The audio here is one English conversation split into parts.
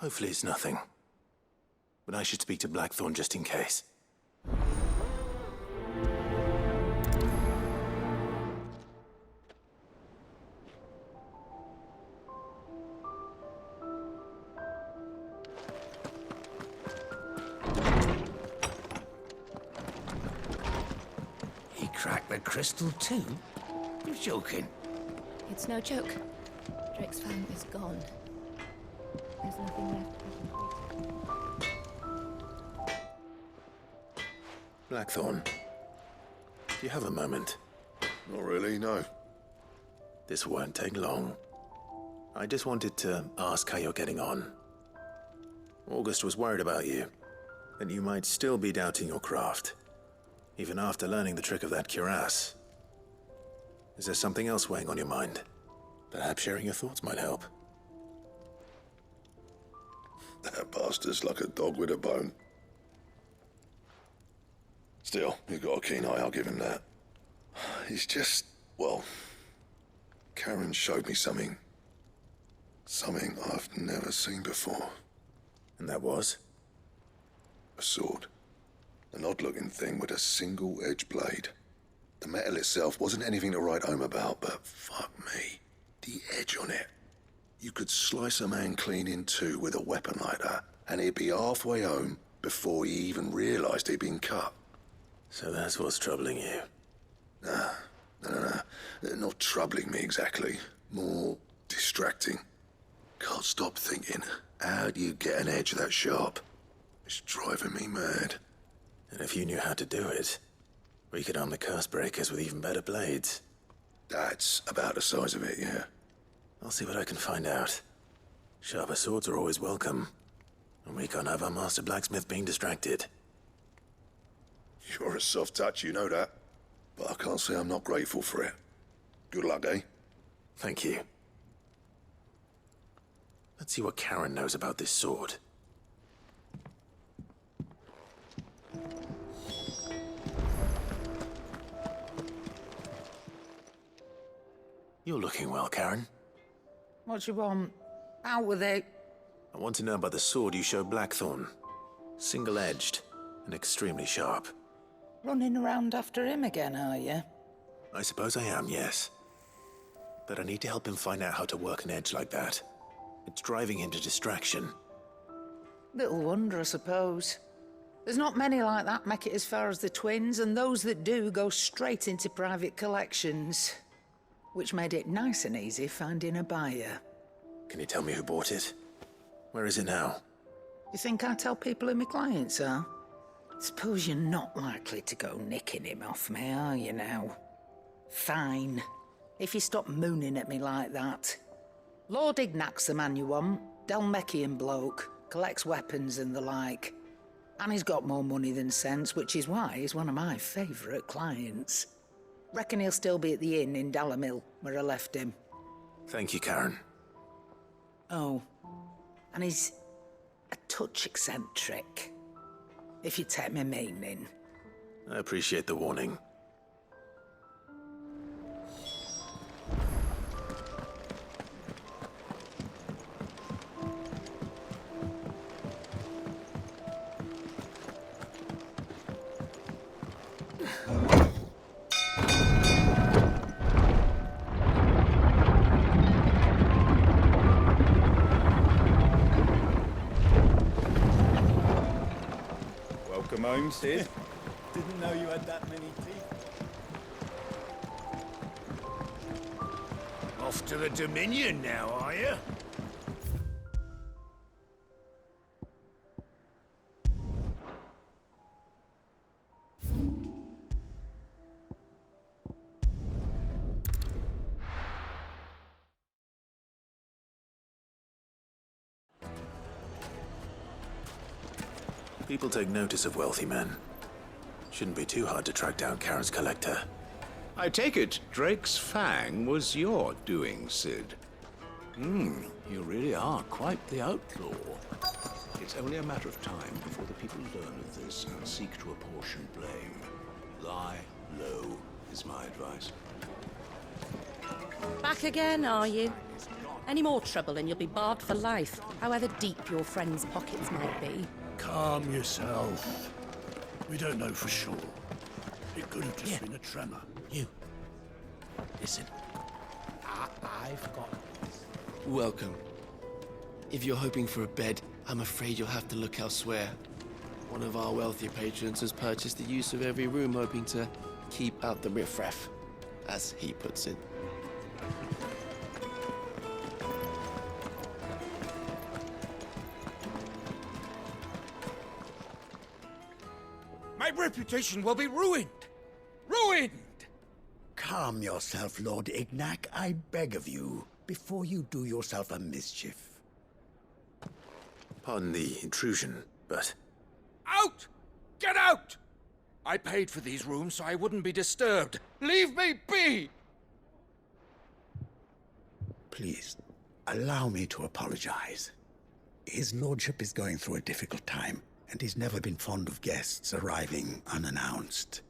Hopefully it's nothing. But I should speak to Blackthorn just in case. He cracked the crystal too? You're joking. It's no joke. Drake's fan is gone. There's nothing left. Blackthorn, do you have a moment? Not really, no. This won't take long. I just wanted to ask how you're getting on. August was worried about you, that you might still be doubting your craft, even after learning the trick of that cuirass. Is there something else weighing on your mind? Perhaps sharing your thoughts might help. That bastard's like a dog with a bone. Still, he's got a keen eye, I'll give him that. He's just, well, Karen showed me something. Something I've never seen before. And that was? A sword. An odd-looking thing with a single-edged blade. The metal itself wasn't anything to write home about, but fuck me. The edge on it. You could slice a man clean in two with a weapon like that, and he'd be halfway home before he even realized he'd been cut. So that's what's troubling you. No. Not troubling me exactly. More distracting. Can't stop thinking, how do you get an edge that sharp? It's driving me mad. And if you knew how to do it, we could arm the curse breakers with even better blades. That's about the size of it, yeah. I'll see what I can find out. Sharper swords are always welcome. And we can't have our master blacksmith being distracted. You're a soft touch, you know that. But I can't say I'm not grateful for it. Good luck, eh? Thank you. Let's see what Karen knows about this sword. You're looking well, Karen. What you want? Out with it. I want to know about the sword you showed Blackthorn. Single-edged and extremely sharp. Running around after him again, are you? I suppose I am, yes. But I need to help him find out how to work an edge like that. It's driving him to distraction. Little wonder, I suppose. There's not many like that make it as far as the twins, and those that do go straight into private collections. Which made it nice and easy finding a buyer. Can you tell me who bought it? Where is it now? You think I tell people who my clients are? Suppose you're not likely to go nicking him off me, are you now? Fine. If you stop mooning at me like that. Lord Ignac's the man you want. Dalmekian bloke. Collects weapons and the like. And he's got more money than sense, which is why he's one of my favourite clients. Reckon he'll still be at the inn in Dalamil, where I left him. Thank you, Karen. Oh. And he's a touch eccentric. If you take my meaning. I appreciate the warning. Welcome home, Sid. Didn't know you had that many teeth. Off to the Dominion now, are you? People take notice of wealthy men. Shouldn't be too hard to track down Karen's collector. I take it Drake's fang was your doing, Sid. You really are quite the outlaw. It's only a matter of time before the people learn of this and seek to apportion blame. Lie low is my advice. Back again, are you? It's not Any more trouble and you'll be barred for life, however deep your friends' pockets might be. Calm yourself. We don't know for sure. It could have just been a tremor. You. Listen. I've got this. Welcome. If you're hoping for a bed, I'm afraid you'll have to look elsewhere. One of our wealthier patrons has purchased the use of every room, hoping to keep out the riffraff, as he puts it. My reputation will be ruined! Ruined! Calm yourself, Lord Ignac, I beg of you, before you do yourself a mischief. Pardon the intrusion, but... Out! Get out! I paid for these rooms so I wouldn't be disturbed. Leave me be! Please, allow me to apologize. His lordship is going through a difficult time, and he's never been fond of guests arriving unannounced.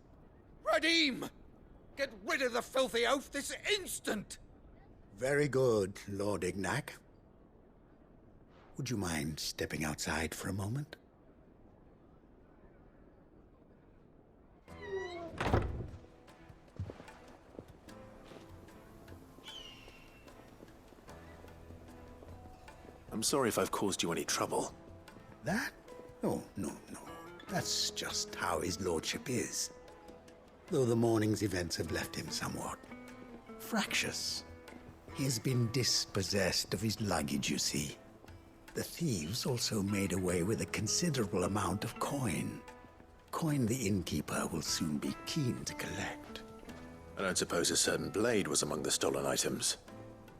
Radim! Get rid of the filthy oaf this instant! Very good, Lord Ignac. Would you mind stepping outside for a moment? I'm sorry if I've caused you any trouble. That? Oh, no. That's just how his lordship is. Though the morning's events have left him somewhat fractious. He has been dispossessed of his luggage, you see. The thieves also made away with a considerable amount of coin. Coin the innkeeper will soon be keen to collect. I don't suppose a certain blade was among the stolen items.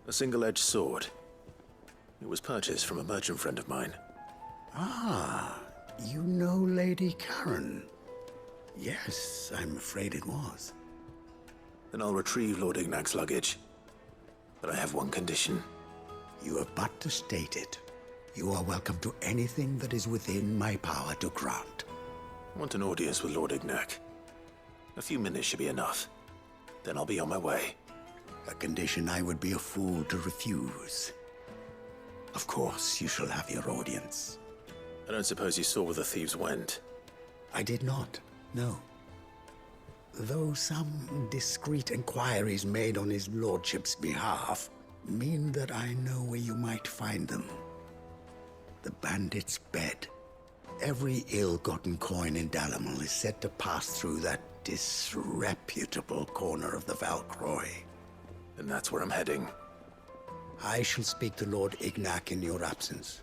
A single-edged sword. It was purchased from a merchant friend of mine. Ah, you know Lady Karen. Yes, I'm afraid it was. Then I'll retrieve Lord Ignac's luggage. But I have one condition. You have but to state it. You are welcome to anything that is within my power to grant. I want an audience with Lord Ignac. A few minutes should be enough. Then I'll be on my way. A condition I would be a fool to refuse. Of course, you shall have your audience. I don't suppose you saw where the thieves went. I did not, no. Though some discreet inquiries made on his lordship's behalf mean that I know where you might find them. The bandit's bed. Every ill-gotten coin in Dalamal is said to pass through that disreputable corner of the Valcroy. And that's where I'm heading. I shall speak to Lord Ignac in your absence,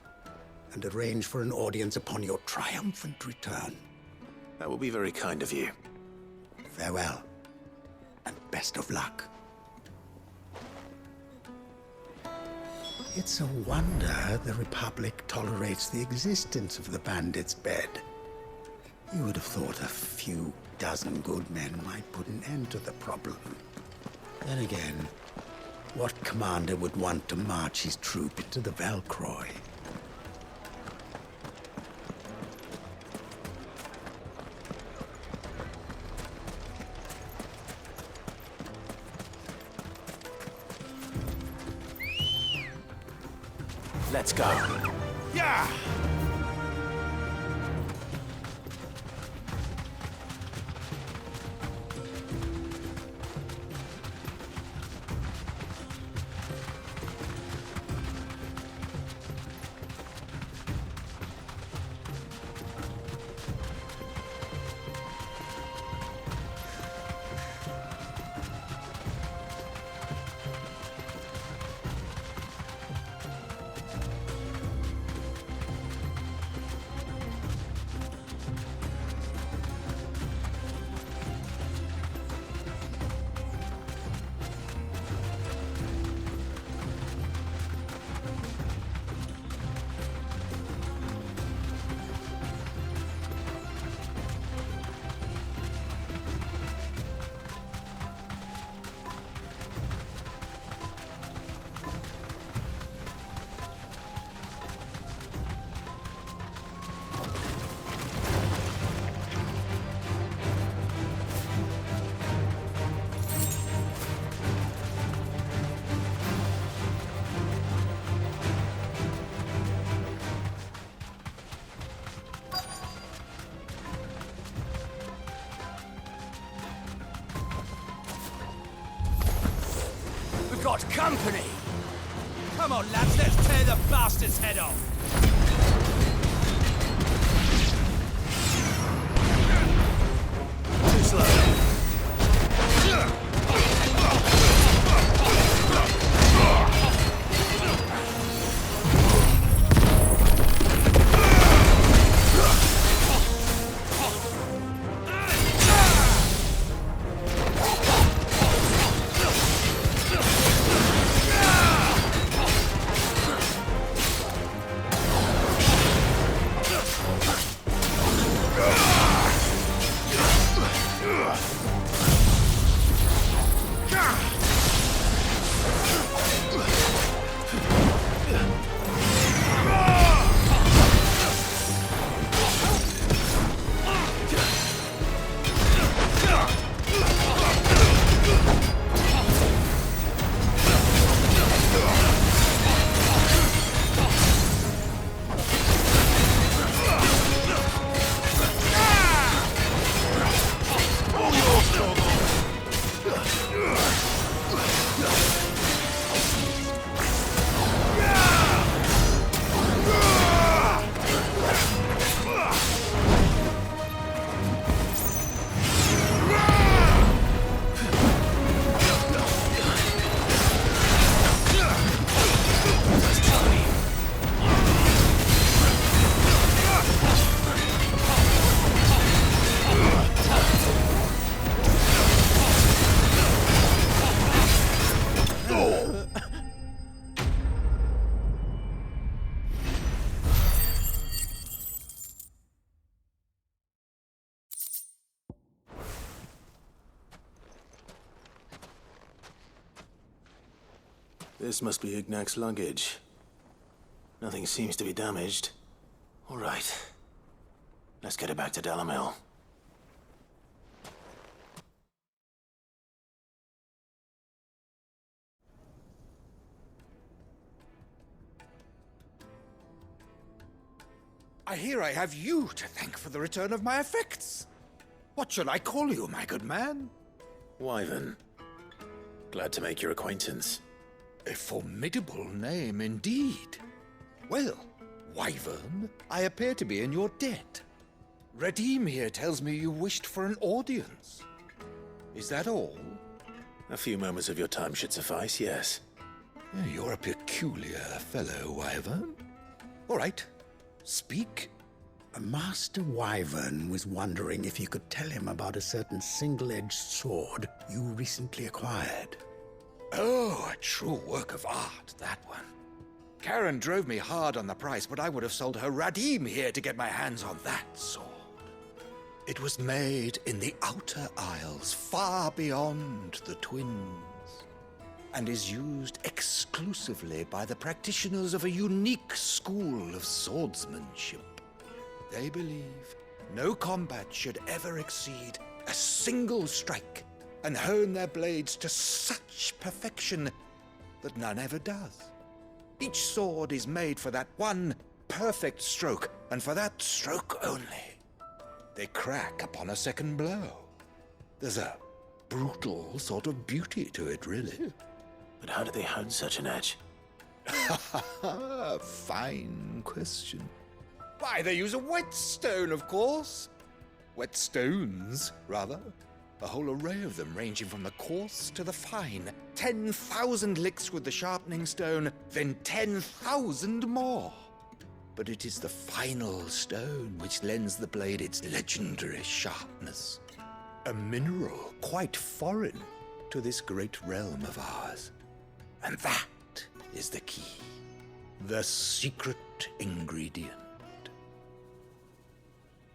and arrange for an audience upon your triumphant return. That will be very kind of you. Farewell, and best of luck. It's a wonder the Republic tolerates the existence of the bandit's bed. You would have thought a few dozen good men might put an end to the problem. Then again, what commander would want to march his troop into the Valcroy? Let's go. Yeah! got company! Come on, lads, let's tear the bastard's head off! Too slow. This must be Ignac's luggage. Nothing seems to be damaged. All right. Let's get it back to Delamil. I hear I have you to thank for the return of my effects. What shall I call you, my good man? Wyvern. Glad to make your acquaintance. A formidable name indeed. Well, Wyvern, I appear to be in your debt. Redeem here tells me you wished for an audience. Is that all? A few moments of your time should suffice, yes. You're a peculiar fellow, Wyvern. All right, speak. Master Wyvern was wondering if you could tell him about a certain single-edged sword you recently acquired. Oh, a true work of art, that one. Karen drove me hard on the price, but I would have sold her Radim here to get my hands on that sword. It was made in the Outer Isles, far beyond the Twins, and is used exclusively by the practitioners of a unique school of swordsmanship. They believe no combat should ever exceed a single strike, and hone their blades to such perfection that none ever does. Each sword is made for that one perfect stroke, and for that stroke only. They crack upon a second blow. There's a brutal sort of beauty to it, really. But how do they hone such an edge? Fine question. Why, they use a whetstone, of course. Whetstones, rather. A whole array of them, ranging from the coarse to the fine. 10,000 licks with the sharpening stone, then 10,000 more. But it is the final stone which lends the blade its legendary sharpness. A mineral quite foreign to this great realm of ours. And that is the key. The secret ingredient.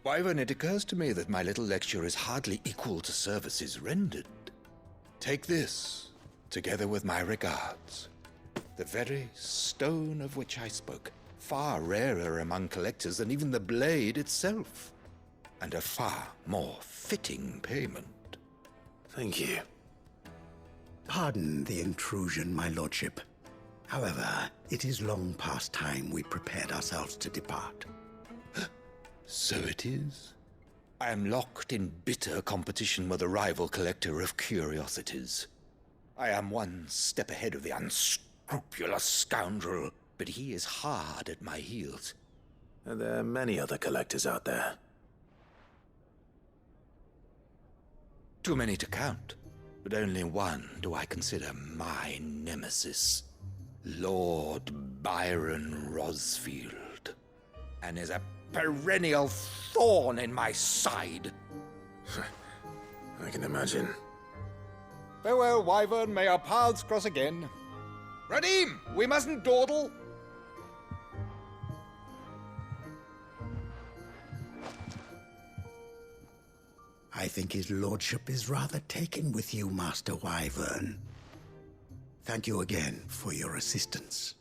Wyvern, it occurs to me that my little lecture is hardly equal to services rendered. Take this, together with my regards. The very stone of which I spoke, far rarer among collectors than even the blade itself, and a far more fitting payment. Thank you. Pardon the intrusion, my lordship. However, it is long past time we prepared ourselves to depart. So it is. I am locked in bitter competition with a rival collector of curiosities. I am one step ahead of the unscrupulous scoundrel, but he is hard at my heels. And there are many other collectors out there. Too many to count, but only one do I consider my nemesis. Lord Byron Rosfield, and is a perennial thorn in my side. I can imagine. Farewell, Wyvern. May our paths cross again. Radim, we mustn't dawdle. I think his lordship is rather taken with you, Master Wyvern. Thank you again for your assistance.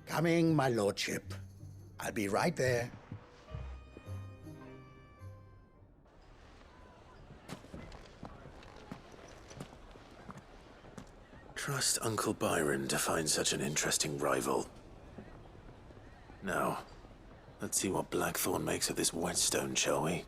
Coming, my lordship. I'll be right there. Trust Uncle Byron to find such an interesting rival. Now, let's see what Blackthorn makes of this whetstone, shall we?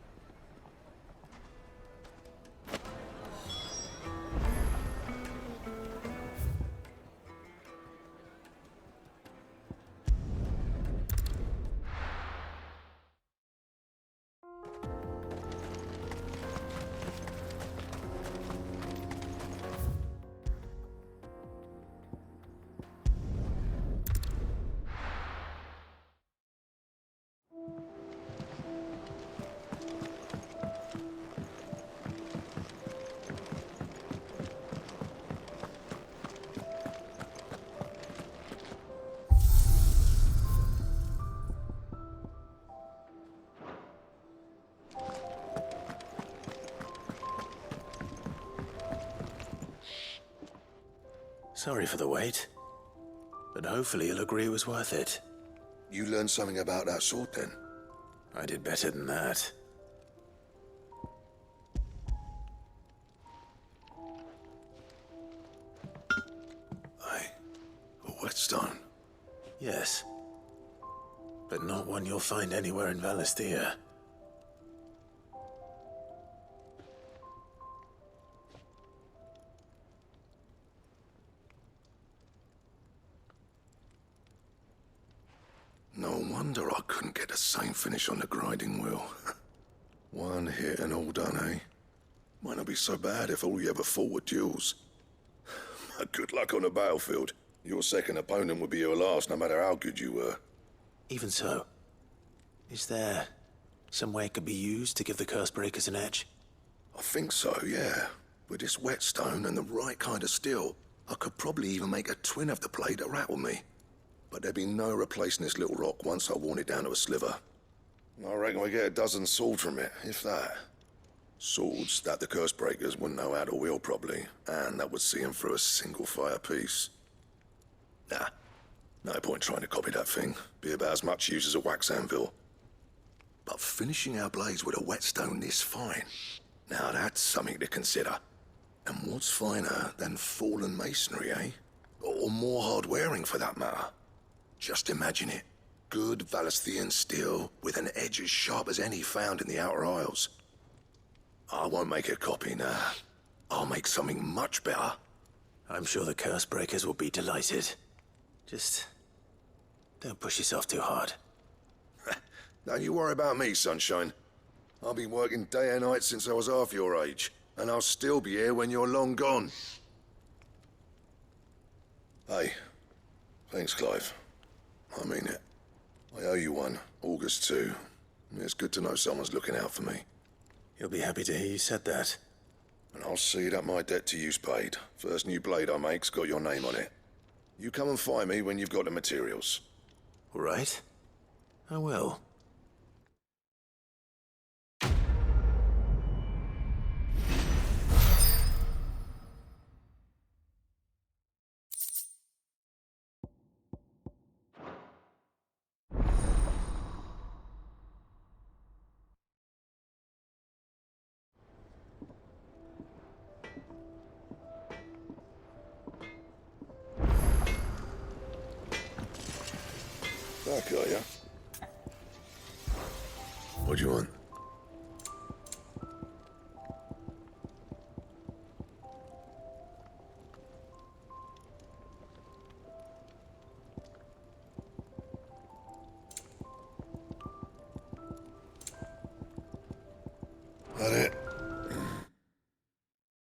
Sorry for the wait, but hopefully you'll agree it was worth it. You learned something about that sword, then? I did better than that. A whetstone? Yes. But not one you'll find anywhere in Valisthea. No wonder I couldn't get the same finish on the grinding wheel. One hit and all done, eh? Might not be so bad if all you ever fought were duels. Good luck on the battlefield. Your second opponent would be your last, no matter how good you were. Even so, is there some way it could be used to give the Cursebreakers an edge? I think so, yeah. With this whetstone and the right kind of steel, I could probably even make a twin of the blade that rattled me. But there'd be no replacing this little rock once I worn it down to a sliver. I reckon we get a dozen swords from it, if that. Swords that the Cursebreakers wouldn't know how to wield properly, and that would see them through a single fire piece. Nah, no point trying to copy that thing. Be about as much use as a wax anvil. But finishing our blades with a whetstone this fine, now that's something to consider. And what's finer than fallen masonry, eh? Or more hard-wearing, for that matter. Just imagine it. Good Valisthean steel with an edge as sharp as any found in the Outer Isles. I won't make a copy, nah. I'll make something much better. I'm sure the Cursebreakers will be delighted. Just don't push yourself too hard. Don't you worry about me, sunshine. I've been working day and night since I was half your age, and I'll still be here when you're long gone. Hey, thanks, Clive. I mean it. I owe you one, August too. It's good to know someone's looking out for me. You'll be happy to hear you said that. And I'll see that my debt to you's paid. First new blade I make's got your name on it. You come and find me when you've got the materials. All right. I will. Back, are ya? What do you want? That it?